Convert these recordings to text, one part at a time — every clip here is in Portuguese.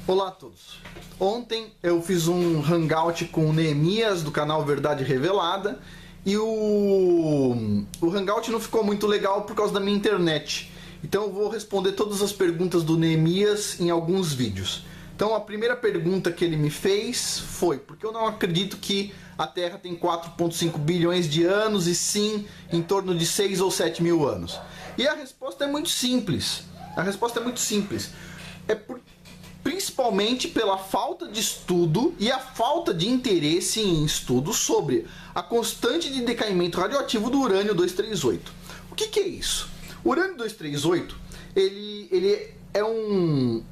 Olá a todos. Ontem eu fiz um hangout com o Neemias do canal Verdade Revelada e o hangout não ficou muito legal por causa da minha internet. Então eu vou responder todas as perguntas do Neemias em alguns vídeos. Então a primeira pergunta que ele me fez foi: por que eu não acredito que a Terra tem 4,5 bilhões de anos e sim em torno de 6 ou 7 mil anos? E a resposta é muito simples. Principalmente pela falta de estudo e a falta de interesse em estudos sobre a constante de decaimento radioativo do urânio 238. O que é isso? O urânio 238 ele é um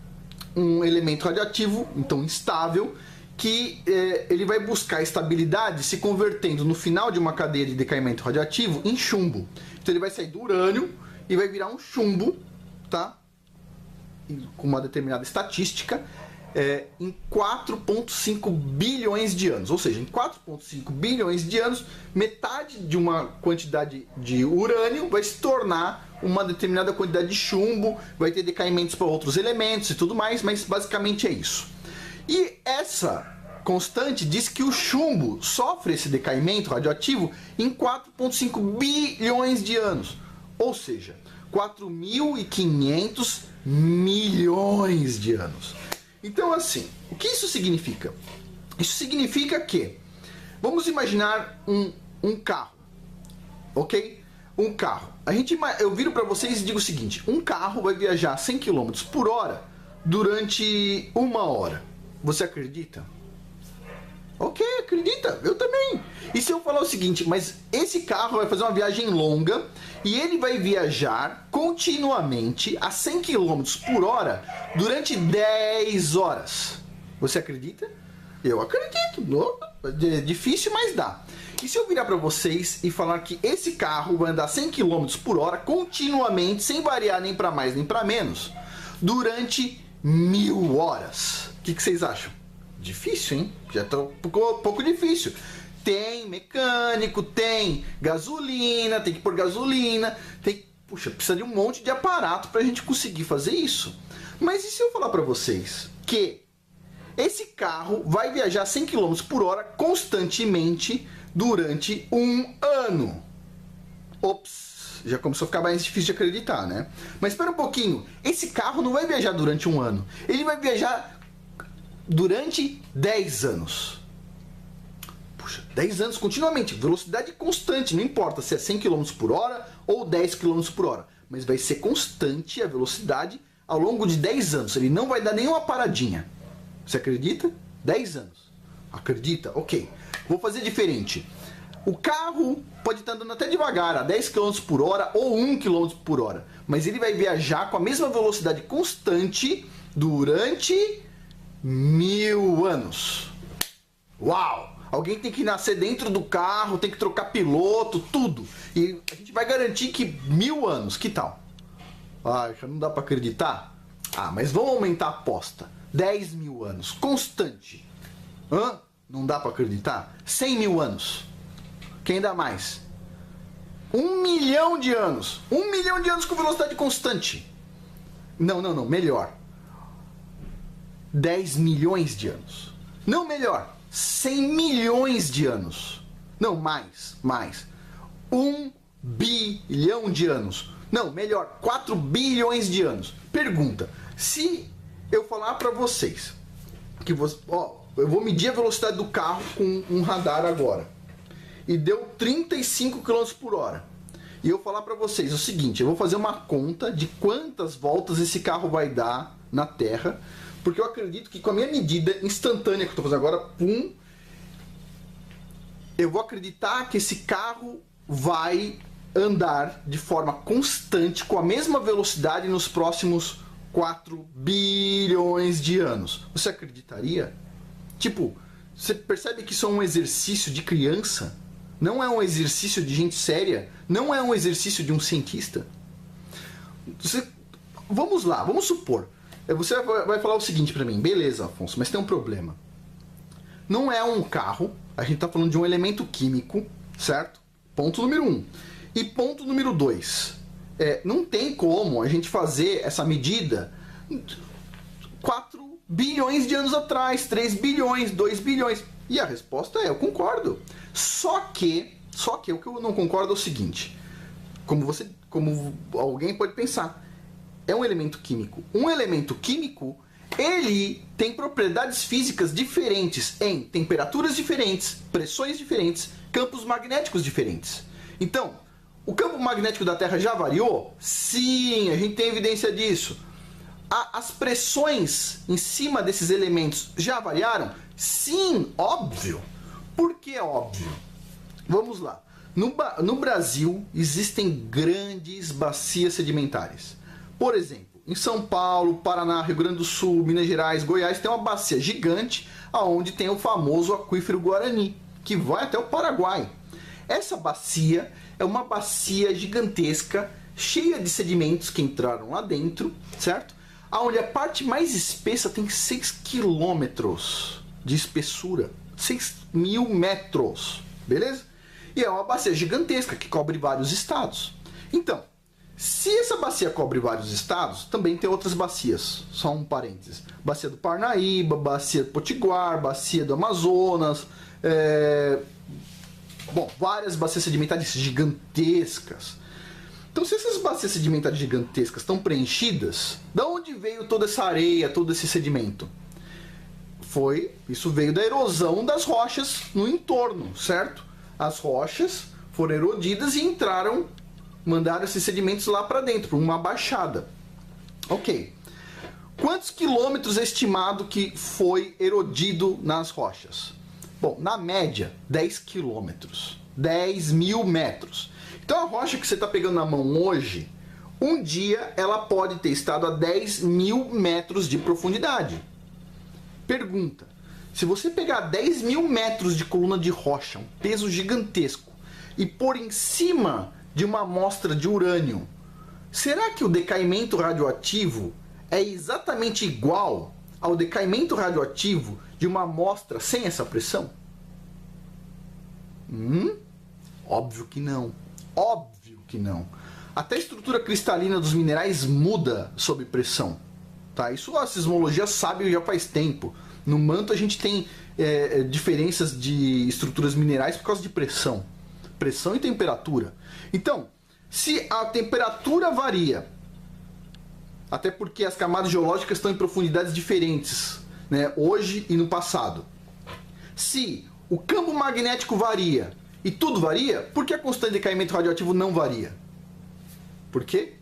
elemento radioativo, então instável, que ele vai buscar estabilidade se convertendo no final de uma cadeia de decaimento radioativo em chumbo. Então ele vai sair do urânio e vai virar um chumbo, tá? Com uma determinada estatística, em 4,5 bilhões de anos. Ou seja, em 4,5 bilhões de anos, metade de uma quantidade de urânio vai se tornar uma determinada quantidade de chumbo, vai ter decaimentos para outros elementos e tudo mais, mas basicamente é isso. E essa constante diz que o chumbo sofre esse decaimento radioativo em 4,5 bilhões de anos. Ou seja, 4.500 milhões de anos. Então, assim, o que isso significa? Isso significa que, vamos imaginar um carro, ok? Um carro. Eu viro para vocês e digo o seguinte: um carro vai viajar 100 km por hora durante 1 hora. Você acredita? Ok, acredita, eu também. E se eu falar o seguinte: mas esse carro vai fazer uma viagem longa e ele vai viajar continuamente a 100 km por hora durante 10 horas. Você acredita? Eu acredito. É difícil, mas dá. E se eu virar para vocês e falar que esse carro vai andar 100 km por hora continuamente, sem variar nem para mais nem para menos, durante 1000 horas? O que vocês acham? Difícil, hein? Já tá um pouco difícil. Tem mecânico, tem gasolina, tem que pôr gasolina, puxa, precisa de um monte de aparato pra gente conseguir fazer isso. Mas e se eu falar pra vocês que esse carro vai viajar 100 km por hora constantemente durante 1 ano? Ops, já começou a ficar mais difícil de acreditar, né? Mas espera um pouquinho, esse carro não vai viajar durante 1 ano, ele vai viajar durante 10 anos. Puxa, 10 anos continuamente, velocidade constante, não importa se é 100 km por hora ou 10 km por hora, mas vai ser constante a velocidade ao longo de 10 anos, ele não vai dar nenhuma paradinha. Você acredita? 10 anos. Acredita? Ok. Vou fazer diferente. O carro pode estar andando até devagar, a 10 km por hora ou 1 km por hora, mas ele vai viajar com a mesma velocidade constante durante 1000 anos. Uau! Alguém tem que nascer dentro do carro, tem que trocar piloto, tudo. E a gente vai garantir que 1000 anos, que tal? Ah, já não dá para acreditar? Ah, mas vamos aumentar a aposta. 10 mil anos, constante. Hã? Não dá para acreditar? 100 mil anos. Quem dá mais? 1 milhão de anos. 1 milhão de anos com velocidade constante. Não, melhor. 10 milhões de anos. Não, melhor. 100 milhões de anos. Não, mais. 1 bilhão de anos. Não, melhor. 4 bilhões de anos. Pergunta: se eu falar para vocês que eu vou medir a velocidade do carro com um radar agora e deu 35 km por hora, e eu falar para vocês o seguinte: eu vou fazer uma conta de quantas voltas esse carro vai dar na Terra, porque eu acredito que com a minha medida instantânea que eu estou fazendo agora, eu vou acreditar que esse carro vai andar de forma constante com a mesma velocidade nos próximos 4 bilhões de anos. Você acreditaria? Tipo, você percebe que isso é um exercício de criança? Não é um exercício de gente séria? Não é um exercício de um cientista? Vamos lá, vamos supor. Você vai falar o seguinte pra mim: beleza, Afonso, mas tem um problema. Não é um carro, a gente tá falando de um elemento químico, certo? Ponto número 1. E ponto número 2. Não tem como a gente fazer essa medida 4 bilhões de anos atrás, 3 bilhões, 2 bilhões. E a resposta é, eu concordo. Só que o que eu não concordo é o seguinte, como alguém pode pensar, é um elemento químico. Um elemento químico, ele tem propriedades físicas diferentes em temperaturas diferentes, pressões diferentes, campos magnéticos diferentes. Então, o campo magnético da Terra já variou? Sim, a gente tem evidência disso. As pressões em cima desses elementos já variaram? Sim, óbvio. Por que óbvio? Vamos lá. No Brasil existem grandes bacias sedimentares. Por exemplo, em São Paulo, Paraná, Rio Grande do Sul, Minas Gerais, Goiás, tem uma bacia gigante onde tem o famoso aquífero Guarani, que vai até o Paraguai. Essa bacia é uma bacia gigantesca, cheia de sedimentos que entraram lá dentro, certo? Onde a parte mais espessa tem 6 quilômetros de espessura, 6.000 metros, beleza? E é uma bacia gigantesca que cobre vários estados. Então, se essa bacia cobre vários estados, também tem outras bacias, só um parênteses. Bacia do Parnaíba, bacia do Potiguar, bacia do Amazonas, várias bacias sedimentares gigantescas. Então, se essas bacias sedimentares gigantescas estão preenchidas, de onde veio toda essa areia, todo esse sedimento? Isso veio da erosão das rochas no entorno, certo? As rochas foram erodidas e mandaram esses sedimentos lá para dentro, para uma baixada. Ok. Quantos quilômetros é estimado que foi erodido nas rochas? Bom, na média, 10 quilômetros. 10.000 metros. Então a rocha que você está pegando na mão hoje, um dia ela pode ter estado a 10.000 metros de profundidade. Pergunta: se você pegar 10.000 metros de coluna de rocha, um peso gigantesco, e pôr em cima de uma amostra de urânio, será que o decaimento radioativo é exatamente igual ao decaimento radioativo de uma amostra sem essa pressão? Óbvio que não. Óbvio que não. Até a estrutura cristalina dos minerais muda sob pressão. Tá? Isso a sismologia sabe já faz tempo. No manto a gente tem diferenças de estruturas minerais por causa de pressão. Pressão e temperatura. Então, se a temperatura varia, até porque as camadas geológicas estão em profundidades diferentes, né, hoje e no passado. Se o campo magnético varia e tudo varia, por que a constante de decaimento radioativo não varia? Por quê?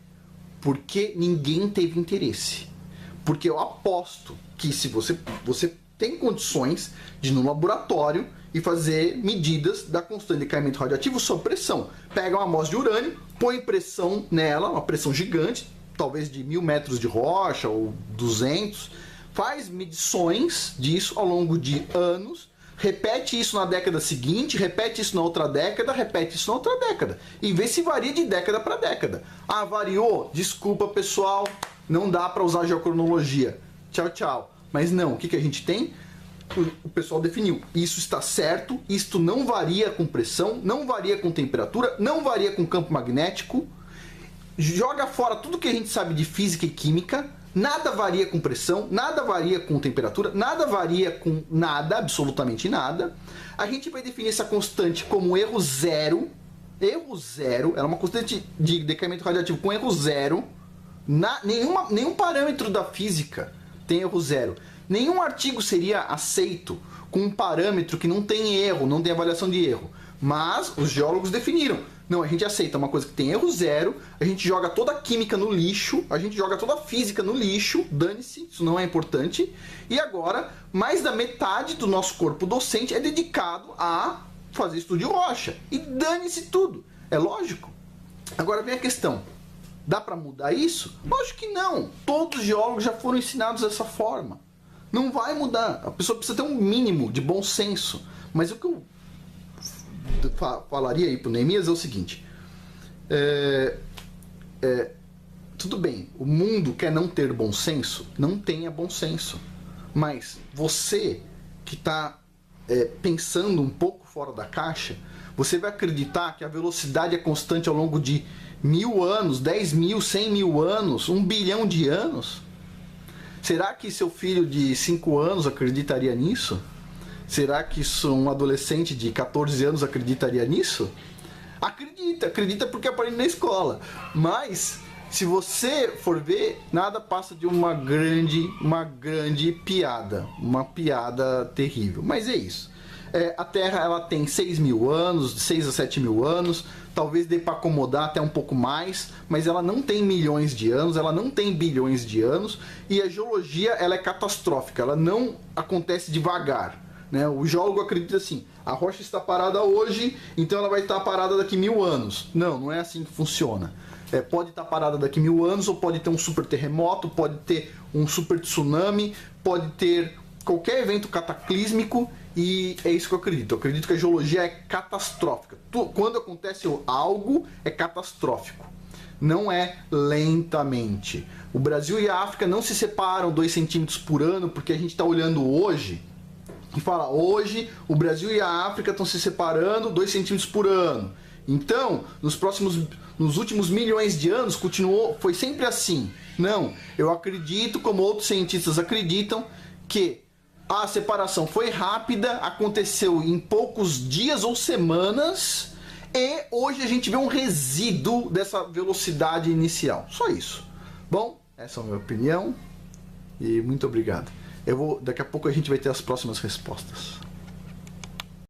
Porque ninguém teve interesse. Porque eu aposto que se você tem condições de ir no laboratório e fazer medidas da constante de decaimento radioativo sob pressão. Pega uma amostra de urânio, põe pressão nela, uma pressão gigante, talvez de 1.000 metros de rocha ou 200, faz medições disso ao longo de anos, repete isso na década seguinte, repete isso na outra década, repete isso na outra década e vê se varia de década para década. Ah, variou? Desculpa, pessoal, não dá para usar geocronologia. Tchau, tchau. Mas não, o que a gente tem? O pessoal definiu. Isso está certo, isto não varia com pressão, não varia com temperatura, não varia com campo magnético. Joga fora tudo que a gente sabe de física e química. Nada varia com pressão, nada varia com temperatura, nada varia com nada, absolutamente nada. A gente vai definir essa constante como erro zero. Erro zero, ela é uma constante de decaimento radioativo com erro zero. Nenhum parâmetro da física tem erro zero. Nenhum artigo seria aceito com um parâmetro que não tem erro, não tem avaliação de erro. Mas os geólogos definiram. Não, a gente aceita uma coisa que tem erro zero, a gente joga toda a química no lixo, a gente joga toda a física no lixo, dane-se, isso não é importante. E agora, mais da metade do nosso corpo docente é dedicado a fazer estudo de rocha. E dane-se tudo. É lógico. Agora vem a questão. Dá para mudar isso? Lógico que não. Todos os geólogos já foram ensinados dessa forma. Não vai mudar. A pessoa precisa ter um mínimo de bom senso. Mas o que eu falaria aí pro Neemias é o seguinte. Tudo bem, o mundo quer não ter bom senso? Não tenha bom senso. Mas você que está pensando um pouco fora da caixa, você vai acreditar que a velocidade é constante ao longo de 1.000 anos, 10.000, 100.000 anos, 1 bilhão de anos? Será que seu filho de 5 anos acreditaria nisso? Será que um adolescente de 14 anos acreditaria nisso? Acredita porque aprende na escola. Mas, se você for ver, nada passa de uma grande piada. Uma piada terrível. Mas é isso. A Terra ela tem 6 mil anos, 6 a 7 mil anos, talvez dê para acomodar até um pouco mais, mas ela não tem milhões de anos, ela não tem bilhões de anos, e a geologia ela é catastrófica, ela não acontece devagar. Né? O geólogo acredita assim, a rocha está parada hoje, então ela vai estar parada daqui 1000 anos. Não é assim que funciona. Pode estar parada daqui 1000 anos, ou pode ter um super terremoto, pode ter um super tsunami, pode ter qualquer evento cataclísmico, e é isso que eu acredito. Eu acredito que a geologia é catastrófica. Quando acontece algo, é catastrófico. Não é lentamente. O Brasil e a África não se separam 2 centímetros por ano, porque a gente está olhando hoje e fala, hoje o Brasil e a África estão se separando 2 centímetros por ano. Então, nos últimos milhões de anos, foi sempre assim. Não, eu acredito, como outros cientistas acreditam, que a separação foi rápida, aconteceu em poucos dias ou semanas, e hoje a gente vê um resíduo dessa velocidade inicial. Só isso. Bom, essa é a minha opinião, e muito obrigado. Daqui a pouco a gente vai ter as próximas respostas.